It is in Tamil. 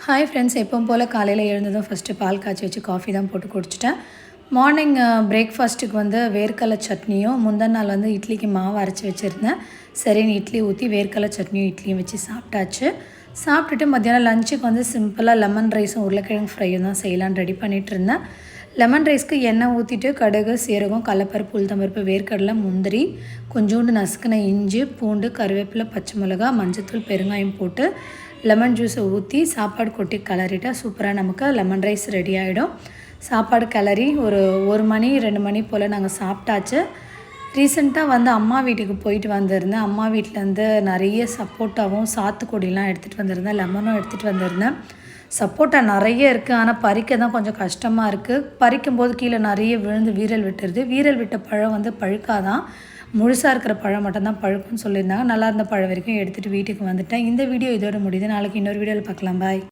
ஹாய் ஃப்ரெண்ட்ஸ், எப்பவும் போல் காலையில் எழுந்ததும் ஃபஸ்ட்டு பால் காய்ச்சி வச்சு காஃபி தான் போட்டு குடிச்சிட்டேன். மார்னிங் பிரேக்ஃபாஸ்ட்டுக்கு வந்து வேர்க்கடலை சட்னியும், முந்தின நாள் வந்து இட்லிக்கு மாவு அரைச்சி வச்சுருந்தேன். சரின்னு இட்லி ஊற்றி வேர்க்கடலை சட்னியும் இட்லியும் வச்சு சாப்பிட்டாச்சு. சாப்பிட்டுட்டு மத்தியானம் லஞ்சுக்கு வந்து சிம்பிளாக லெமன் ரைஸும் உருளைக்கிழங்கு ஃப்ரையும் தான் செய்யலான்னு ரெடி பண்ணிகிட்டு இருந்தேன். லெமன் ரைஸ்க்கு எண்ணெய் ஊற்றிட்டு கடுகு, சீரகம், கடலைப்பருப்பு, உளுத்தம்பருப்பு, வேர்க்கடலை, முந்திரி, கொஞ்சோண்டு நசுக்கின இஞ்சி, பூண்டு, கருவேப்பிலை, பச்சை மிளகா, மஞ்சத்தூள், பெருங்காயம் போட்டு லெமன் ஜூஸை ஊற்றி சாப்பாடு கொட்டி கிளறிட்டால் சூப்பராக நமக்கு லெமன் ரைஸ் ரெடி ஆகிடும். சாப்பாடு கிளறி ஒரு மணி 2 மணி போல் நாங்கள் சாப்பிட்டாச்சு. ரீசெண்டாக வந்து அம்மா வீட்டுக்கு போயிட்டு வந்திருந்தேன். அம்மா வீட்டிலேருந்து நிறைய சப்போட்டாவும் சாத்துக்குடிலாம் எடுத்துகிட்டு வந்திருந்தேன், லெமனும் எடுத்துகிட்டு வந்திருந்தேன். சப்போட்டா நிறைய இருக்குது, ஆனால் பறிக்க தான் கொஞ்சம் கஷ்டமாக இருக்குது. பறிக்கும்போது கீழே நிறைய விழுந்து வீரல் விட்டுருது. வீரல் விட்ட பழம் வந்து பழுக்காதான், முழுசாக இருக்கிற பழம் மட்டும்தான் பழுக்குன்னு சொல்லியிருந்தாங்க. நல்லா இருந்த பழம் வரைக்கும் எடுத்துகிட்டு வீட்டுக்கு வந்துட்டேன். இந்த வீடியோ இதோட முடியுது. நாளைக்கு இன்னொரு வீடியோவில் பார்க்கலாம். பாய்.